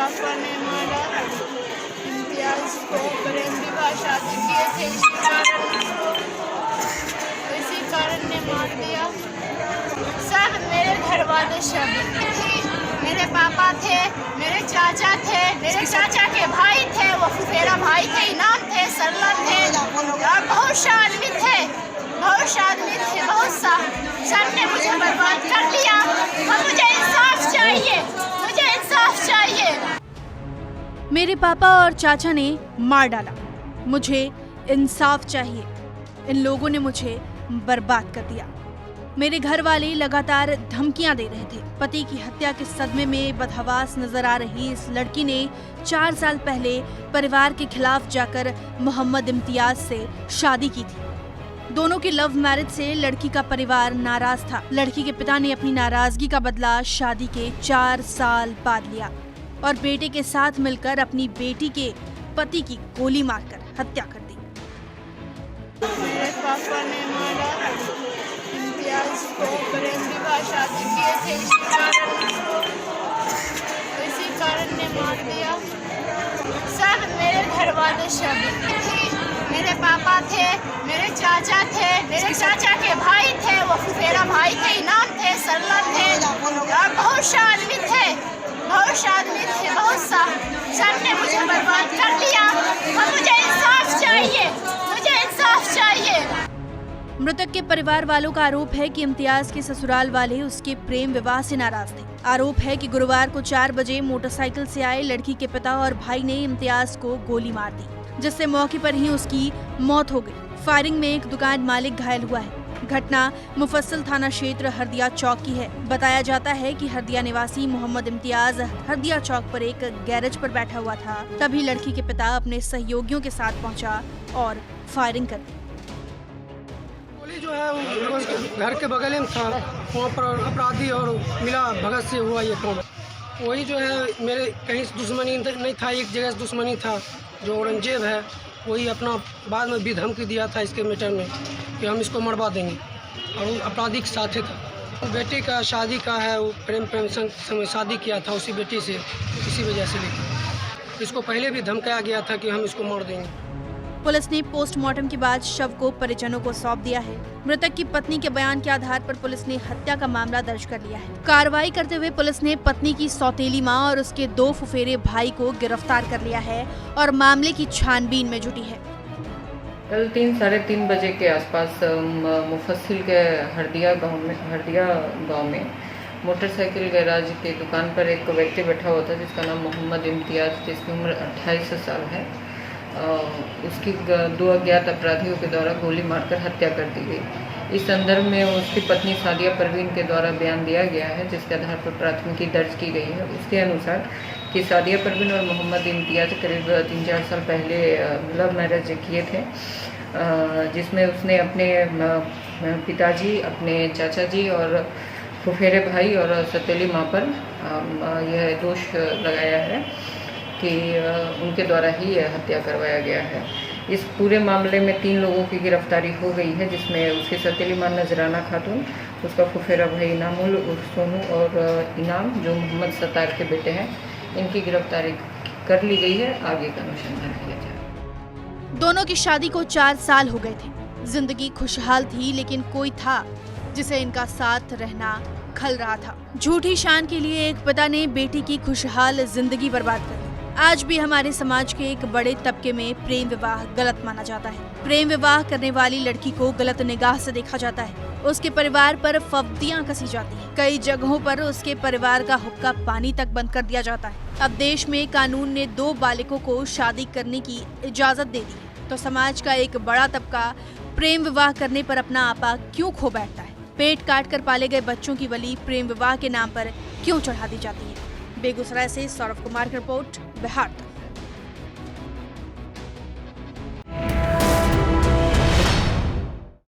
पापा ने मारा इम्तियाज को, प्रेम विवाह शादी किए थे, इसी कारण ने मार दिया। सब मेरे घर वाले सब थी, मेरे पापा थे, मेरे चाचा थे, मेरे चाचा के भाई थे, वो फुफेरा भाई थे, इनाम थे, सरला थे, और बहुत सा आदमी थे, बहुत सा। सबने मुझे बर्बाद कर दिया। अब मुझे इंसाफ चाहिए, मुझे इंसाफ चाहिए। मेरे पापा और चाचा ने मार डाला, मुझे इंसाफ चाहिए। इन लोगों ने मुझे बर्बाद कर दिया। मेरे घर वाले लगातार धमकियां दे रहे थे। पति की हत्या के सदमे में बदहवास नजर आ रही इस लड़की ने 4 साल पहले परिवार के खिलाफ जाकर मोहम्मद इम्तियाज से शादी की थी। दोनों के लव मैरिज से लड़की का परिवार नाराज था। लड़की के पिता ने अपनी नाराजगी का बदला शादी के 4 साल बाद लिया और बेटे के साथ मिलकर अपनी बेटी के पति की गोली मारकर हत्या कर दी। मेरे पापा ने मारा इम्तियाज को, प्रेम विवाह शादी किए थे, इसी कारण ने मार दिया। सब मेरे घर वाले सब थी, मेरे पापा थे, मेरे चाचा थे, मेरे चाचा के भाई थे, वो फुफेरा भाई थे, इनाम थे, सरला थे, और बहुत सा आदमी थे, बहुत सा। सबने मुझे बर्बाद कर दिया। अब मुझे इंसाफ चाहिए, मुझे इंसाफ चाहिए। मृतक के परिवार वालों का आरोप है कि इम्तियाज के ससुराल वाले उसके प्रेम विवाह से नाराज थे। आरोप है कि गुरुवार को 4 बजे मोटरसाइकिल से आए लड़की के पिता और भाई ने इम्तियाज को गोली मार दी, जिससे मौके पर ही उसकी मौत हो गई। फायरिंग में एक दुकान मालिक घायल हुआ है। घटना मुफस्सिल थाना क्षेत्र हरदिया चौक की है। बताया जाता है कि हरदिया निवासी मोहम्मद इम्तियाज हरदिया चौक पर एक गैरेज पर बैठा हुआ था, तभी लड़की के पिता अपने सहयोगियों के साथ पहुंचा और फायरिंग कर दी। गोली जो है वो घर के बगल में था, वहाँ पर अपराधी और मिला भगत से हुआ ये काम। वही जो है मेरे कहीं से दुश्मनी नहीं था, एक जगह से दुश्मनी था। जो औरंगजेब है वही अपना बाद में भी धमकी दिया था इसके मैटर में कि हम इसको मरवा देंगे, और वो अपराधी के साथ था। वो बेटी का शादी का है, वो प्रेम समय शादी किया था उसी बेटी से, इसी वजह से लेकर इसको पहले भी धमकाया गया था कि हम इसको मार देंगे। पुलिस ने पोस्टमार्टम के बाद शव को परिजनों को सौंप दिया है। मृतक की पत्नी के बयान के आधार पर पुलिस ने हत्या का मामला दर्ज कर लिया है। कार्रवाई करते हुए पुलिस ने पत्नी की सौतेली मां और उसके 2 फुफेरे भाई को गिरफ्तार कर लिया है और मामले की छानबीन में जुटी है। कल 3-3:30 बजे के आसपास मुफस्सिल के हरदिया गांव में मोटरसाइकिल गैराज की दुकान पर एक व्यक्ति बैठा हुआ था जिसका नाम मोहम्मद इम्तियाज, जिसकी उम्र 28 साल है। उसकी 2 अज्ञात अपराधियों के द्वारा गोली मारकर हत्या कर दी गई। इस संदर्भ में उसकी पत्नी सादिया परवीन के द्वारा बयान दिया गया है, जिसके आधार पर प्राथमिकी दर्ज की गई है। उसके अनुसार कि सादिया परवीन और मोहम्मद इम्तियाज करीब 3-4 साल पहले लव मैरिज किए थे, जिसमें उसने अपने पिताजी, अपने चाचा जी और फुफेरे भाई और सौतेली माँ पर यह दोष लगाया है कि उनके द्वारा ही यह हत्या करवाया गया है। इस पूरे मामले में 3 लोगों की गिरफ्तारी हो गई है, जिसमें उसकी सौतेली मां नजराना खातून, उसका फुफेरा भाई इनामुल उर्फ सोनू और इनाम जो मोहम्मद सत्तार के बेटे हैं, इनकी गिरफ्तारी कर ली गई है। आगे का अनुसंधान किया जाए। दोनों की शादी को 4 साल हो गए थे। जिंदगी खुशहाल थी, लेकिन कोई था जिसे इनका साथ रहना खल रहा था। झूठी शान के लिए एक पिता ने बेटी की खुशहाल जिंदगी बर्बाद कर दी। आज भी हमारे समाज के एक बड़े तबके में प्रेम विवाह गलत माना जाता है। प्रेम विवाह करने वाली लड़की को गलत निगाह से देखा जाता है। उसके परिवार पर फब्तियां कसी जाती हैं। कई जगहों पर उसके परिवार का हुक्का पानी तक बंद कर दिया जाता है। अब देश में कानून ने 2 बालिकों को शादी करने की इजाजत दे दी है, तो समाज का एक बड़ा तबका प्रेम विवाह करने पर अपना आपा क्यों खो बैठता है? पेट काट कर पाले गए बच्चों की बलि प्रेम विवाह के नाम पर क्यों चढ़ा दी जाती है? बेगूसराय से सौरभ कुमार की रिपोर्ट, बिहार तक।